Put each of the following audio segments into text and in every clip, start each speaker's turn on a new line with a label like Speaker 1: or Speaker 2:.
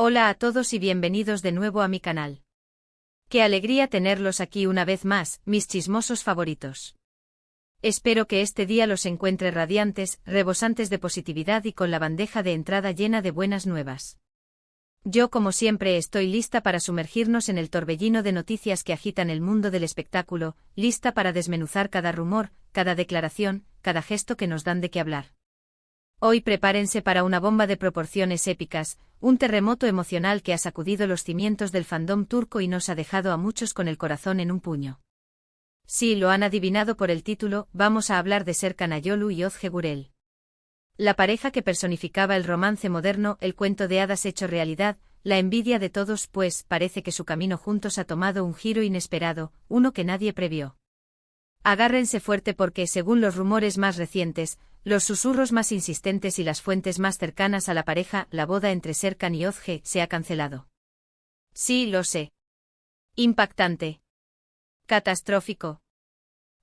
Speaker 1: Hola a todos y bienvenidos de nuevo a mi canal. Qué alegría tenerlos aquí una vez más, mis chismosos favoritos. Espero que este día los encuentre radiantes, rebosantes de positividad y con la bandeja de entrada llena de buenas nuevas. Yo como siempre estoy lista para sumergirnos en el torbellino de noticias que agitan el mundo del espectáculo, lista para desmenuzar cada rumor, cada declaración, cada gesto que nos dan de qué hablar. Hoy prepárense para una bomba de proporciones épicas, un terremoto emocional que ha sacudido los cimientos del fandom turco y nos ha dejado a muchos con el corazón en un puño. Sí, lo han adivinado por el título, vamos a hablar de Serkan Ayolu y Özge Gürel. La pareja que personificaba el romance moderno, el cuento de hadas hecho realidad, la envidia de todos, pues parece que su camino juntos ha tomado un giro inesperado, uno que nadie previó. Agárrense fuerte porque, según los rumores más recientes, los susurros más insistentes y las fuentes más cercanas a la pareja, la boda entre Serkan y Özge se ha cancelado. Sí, lo sé. Impactante. Catastrófico.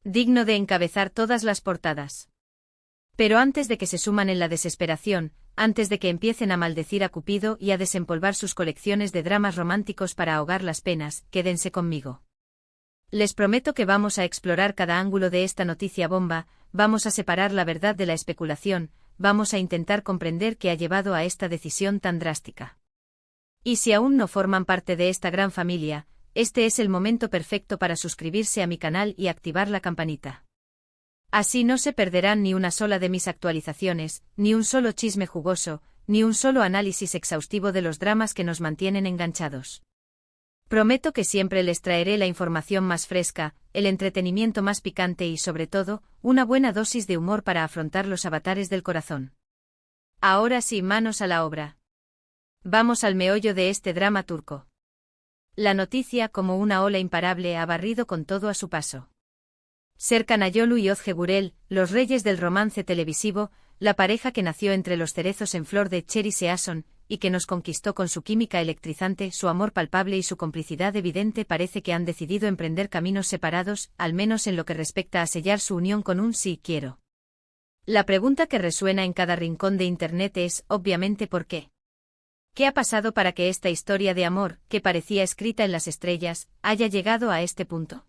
Speaker 1: Digno de encabezar todas las portadas. Pero antes de que se suman en la desesperación, antes de que empiecen a maldecir a Cupido y a desempolvar sus colecciones de dramas románticos para ahogar las penas, quédense conmigo. Les prometo que vamos a explorar cada ángulo de esta noticia bomba, vamos a separar la verdad de la especulación, vamos a intentar comprender qué ha llevado a esta decisión tan drástica. Y si aún no forman parte de esta gran familia, este es el momento perfecto para suscribirse a mi canal y activar la campanita. Así no se perderán ni una sola de mis actualizaciones, ni un solo chisme jugoso, ni un solo análisis exhaustivo de los dramas que nos mantienen enganchados. Prometo que siempre les traeré la información más fresca, el entretenimiento más picante y sobre todo, una buena dosis de humor para afrontar los avatares del corazón. Ahora sí, manos a la obra. Vamos al meollo de este drama turco. La noticia, como una ola imparable, ha barrido con todo a su paso. Serkan Ayolu y Özge Gürel, los reyes del romance televisivo, la pareja que nació entre los cerezos en flor de Cherry Season, y que nos conquistó con su química electrizante, su amor palpable y su complicidad evidente, parece que han decidido emprender caminos separados, al menos en lo que respecta a sellar su unión con un sí quiero. La pregunta que resuena en cada rincón de Internet es, obviamente, ¿por qué? ¿Qué ha pasado para que esta historia de amor, que parecía escrita en las estrellas, haya llegado a este punto?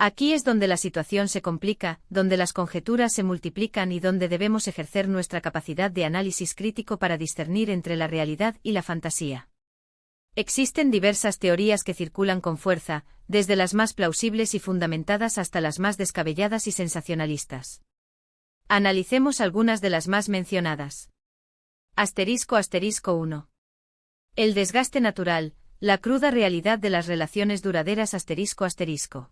Speaker 1: Aquí es donde la situación se complica, donde las conjeturas se multiplican y donde debemos ejercer nuestra capacidad de análisis crítico para discernir entre la realidad y la fantasía. Existen diversas teorías que circulan con fuerza, desde las más plausibles y fundamentadas hasta las más descabelladas y sensacionalistas. Analicemos algunas de las más mencionadas. *** 1. El desgaste natural, la cruda realidad de las relaciones duraderas ***.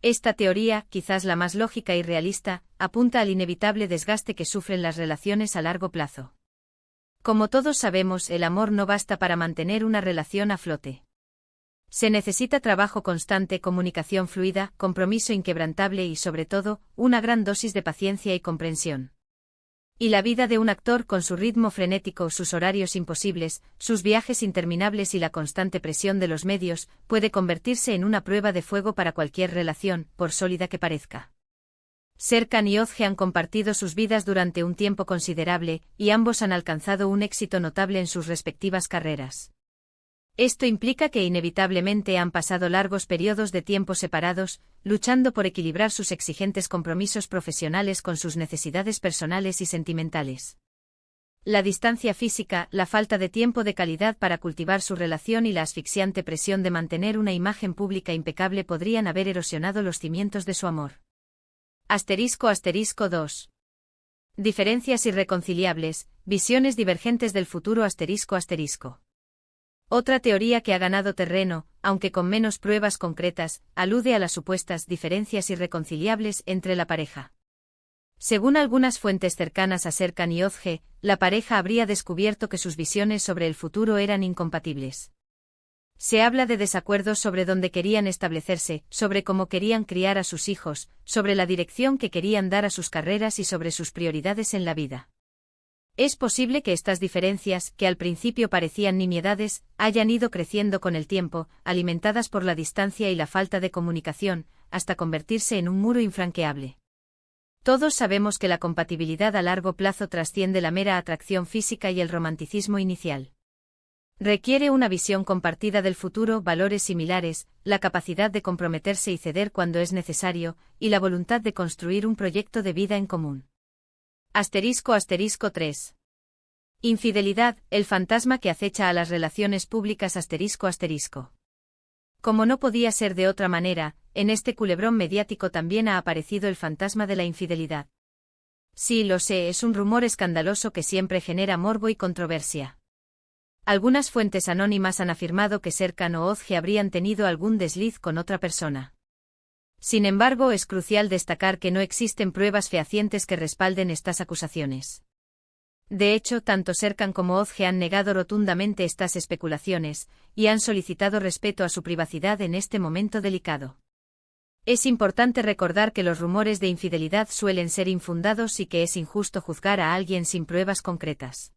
Speaker 1: Esta teoría, quizás la más lógica y realista, apunta al inevitable desgaste que sufren las relaciones a largo plazo. Como todos sabemos, el amor no basta para mantener una relación a flote. Se necesita trabajo constante, comunicación fluida, compromiso inquebrantable y, sobre todo, una gran dosis de paciencia y comprensión. Y la vida de un actor con su ritmo frenético, sus horarios imposibles, sus viajes interminables y la constante presión de los medios, puede convertirse en una prueba de fuego para cualquier relación, por sólida que parezca. Serkan y Özge han compartido sus vidas durante un tiempo considerable, y ambos han alcanzado un éxito notable en sus respectivas carreras. Esto implica que inevitablemente han pasado largos periodos de tiempo separados, luchando por equilibrar sus exigentes compromisos profesionales con sus necesidades personales y sentimentales. La distancia física, la falta de tiempo de calidad para cultivar su relación y la asfixiante presión de mantener una imagen pública impecable podrían haber erosionado los cimientos de su amor. ***2. Diferencias irreconciliables, visiones divergentes del futuro ***. Otra teoría que ha ganado terreno, aunque con menos pruebas concretas, alude a las supuestas diferencias irreconciliables entre la pareja. Según algunas fuentes cercanas a Serkan y Özge, la pareja habría descubierto que sus visiones sobre el futuro eran incompatibles. Se habla de desacuerdos sobre dónde querían establecerse, sobre cómo querían criar a sus hijos, sobre la dirección que querían dar a sus carreras y sobre sus prioridades en la vida. Es posible que estas diferencias, que al principio parecían nimiedades, hayan ido creciendo con el tiempo, alimentadas por la distancia y la falta de comunicación, hasta convertirse en un muro infranqueable. Todos sabemos que la compatibilidad a largo plazo trasciende la mera atracción física y el romanticismo inicial. Requiere una visión compartida del futuro, valores similares, la capacidad de comprometerse y ceder cuando es necesario, y la voluntad de construir un proyecto de vida en común. **3. Infidelidad, el fantasma que acecha a las relaciones públicas. **. Como no podía ser de otra manera, en este culebrón mediático también ha aparecido el fantasma de la infidelidad. Sí, lo sé, es un rumor escandaloso que siempre genera morbo y controversia. Algunas fuentes anónimas han afirmado que Serkan o Özge habrían tenido algún desliz con otra persona. Sin embargo, es crucial destacar que no existen pruebas fehacientes que respalden estas acusaciones. De hecho, tanto Serkan como Özge han negado rotundamente estas especulaciones, y han solicitado respeto a su privacidad en este momento delicado. Es importante recordar que los rumores de infidelidad suelen ser infundados y que es injusto juzgar a alguien sin pruebas concretas.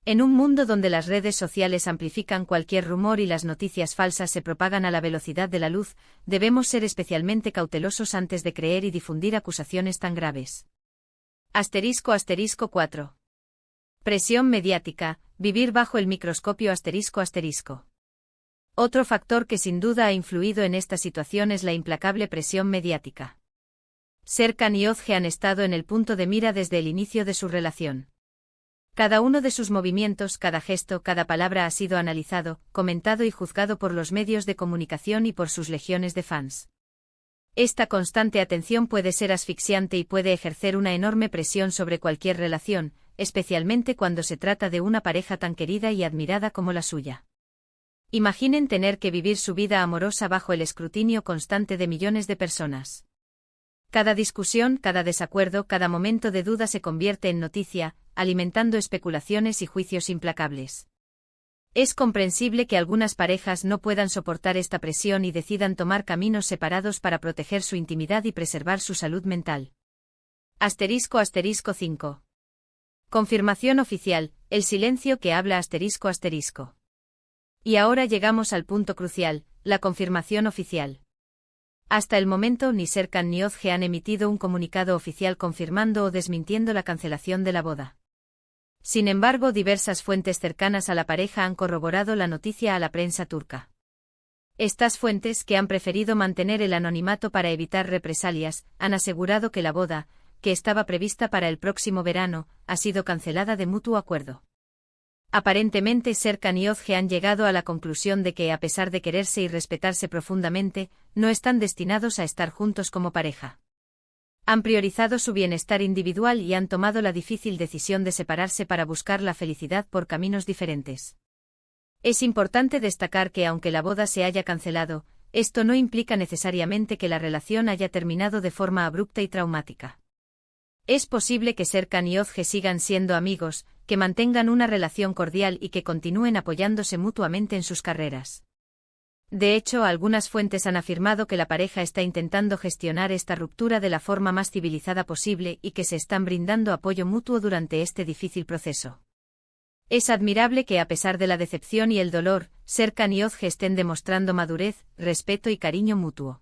Speaker 1: En un mundo donde las redes sociales amplifican cualquier rumor y las noticias falsas se propagan a la velocidad de la luz, debemos ser especialmente cautelosos antes de creer y difundir acusaciones tan graves. *4. Presión mediática, vivir bajo el microscopio. *. Otro factor que sin duda ha influido en esta situación es la implacable presión mediática. Serkan y Özge han estado en el punto de mira desde el inicio de su relación. Cada uno de sus movimientos, cada gesto, cada palabra ha sido analizado, comentado y juzgado por los medios de comunicación y por sus legiones de fans. Esta constante atención puede ser asfixiante y puede ejercer una enorme presión sobre cualquier relación, especialmente cuando se trata de una pareja tan querida y admirada como la suya. Imaginen tener que vivir su vida amorosa bajo el escrutinio constante de millones de personas. Cada discusión, cada desacuerdo, cada momento de duda se convierte en noticia, alimentando especulaciones y juicios implacables. Es comprensible que algunas parejas no puedan soportar esta presión y decidan tomar caminos separados para proteger su intimidad y preservar su salud mental. *5. Confirmación oficial, el silencio que habla. *. Y ahora llegamos al punto crucial, la confirmación oficial. Hasta el momento ni Serkan ni Özge han emitido un comunicado oficial confirmando o desmintiendo la cancelación de la boda. Sin embargo, diversas fuentes cercanas a la pareja han corroborado la noticia a la prensa turca. Estas fuentes, que han preferido mantener el anonimato para evitar represalias, han asegurado que la boda, que estaba prevista para el próximo verano, ha sido cancelada de mutuo acuerdo. Aparentemente Serkan y Özge han llegado a la conclusión de que, a pesar de quererse y respetarse profundamente, no están destinados a estar juntos como pareja. Han priorizado su bienestar individual y han tomado la difícil decisión de separarse para buscar la felicidad por caminos diferentes. Es importante destacar que aunque la boda se haya cancelado, esto no implica necesariamente que la relación haya terminado de forma abrupta y traumática. Es posible que Serkan y Özge sigan siendo amigos, que mantengan una relación cordial y que continúen apoyándose mutuamente en sus carreras. De hecho, algunas fuentes han afirmado que la pareja está intentando gestionar esta ruptura de la forma más civilizada posible y que se están brindando apoyo mutuo durante este difícil proceso. Es admirable que, a pesar de la decepción y el dolor, Serkan y Özge estén demostrando madurez, respeto y cariño mutuo.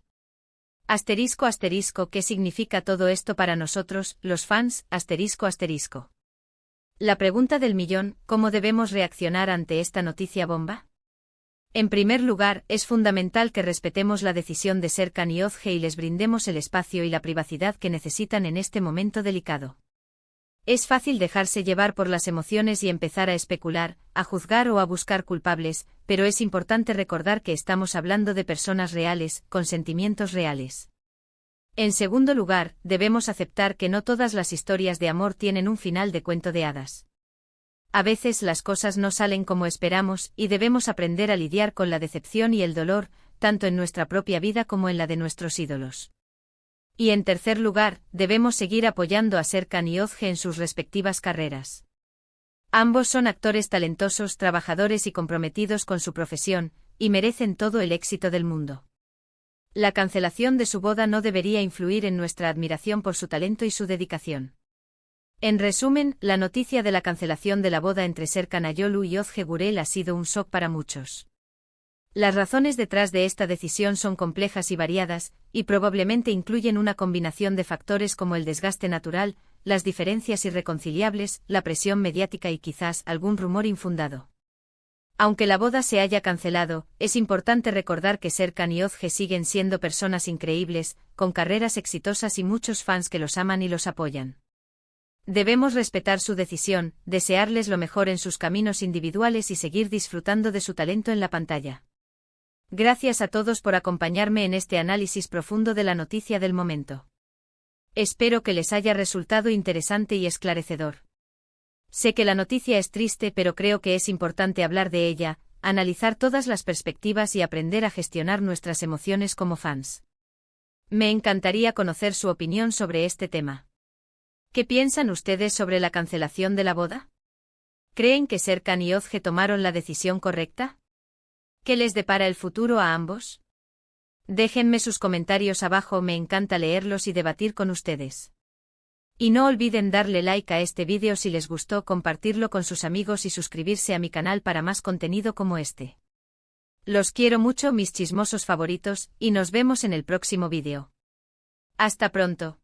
Speaker 1: *. ¿Qué significa todo esto para nosotros, los fans? *. La pregunta del millón, ¿cómo debemos reaccionar ante esta noticia bomba? En primer lugar, es fundamental que respetemos la decisión de Serkan y Özge y les brindemos el espacio y la privacidad que necesitan en este momento delicado. Es fácil dejarse llevar por las emociones y empezar a especular, a juzgar o a buscar culpables, pero es importante recordar que estamos hablando de personas reales, con sentimientos reales. En segundo lugar, debemos aceptar que no todas las historias de amor tienen un final de cuento de hadas. A veces las cosas no salen como esperamos y debemos aprender a lidiar con la decepción y el dolor, tanto en nuestra propia vida como en la de nuestros ídolos. Y en tercer lugar, debemos seguir apoyando a Serkan y Özge en sus respectivas carreras. Ambos son actores talentosos, trabajadores y comprometidos con su profesión, y merecen todo el éxito del mundo. La cancelación de su boda no debería influir en nuestra admiración por su talento y su dedicación. En resumen, la noticia de la cancelación de la boda entre Serkan Ayolu y Özge Gürel ha sido un shock para muchos. Las razones detrás de esta decisión son complejas y variadas, y probablemente incluyen una combinación de factores como el desgaste natural, las diferencias irreconciliables, la presión mediática y quizás algún rumor infundado. Aunque la boda se haya cancelado, es importante recordar que Serkan y Ozge siguen siendo personas increíbles, con carreras exitosas y muchos fans que los aman y los apoyan. Debemos respetar su decisión, desearles lo mejor en sus caminos individuales y seguir disfrutando de su talento en la pantalla. Gracias a todos por acompañarme en este análisis profundo de la noticia del momento. Espero que les haya resultado interesante y esclarecedor. Sé que la noticia es triste, pero creo que es importante hablar de ella, analizar todas las perspectivas y aprender a gestionar nuestras emociones como fans. Me encantaría conocer su opinión sobre este tema. ¿Qué piensan ustedes sobre la cancelación de la boda? ¿Creen que Serkan y Ozge tomaron la decisión correcta? ¿Qué les depara el futuro a ambos? Déjenme sus comentarios abajo, me encanta leerlos y debatir con ustedes. Y no olviden darle like a este vídeo si les gustó, compartirlo con sus amigos y suscribirse a mi canal para más contenido como este. Los quiero mucho, mis chismosos favoritos, y nos vemos en el próximo vídeo. Hasta pronto.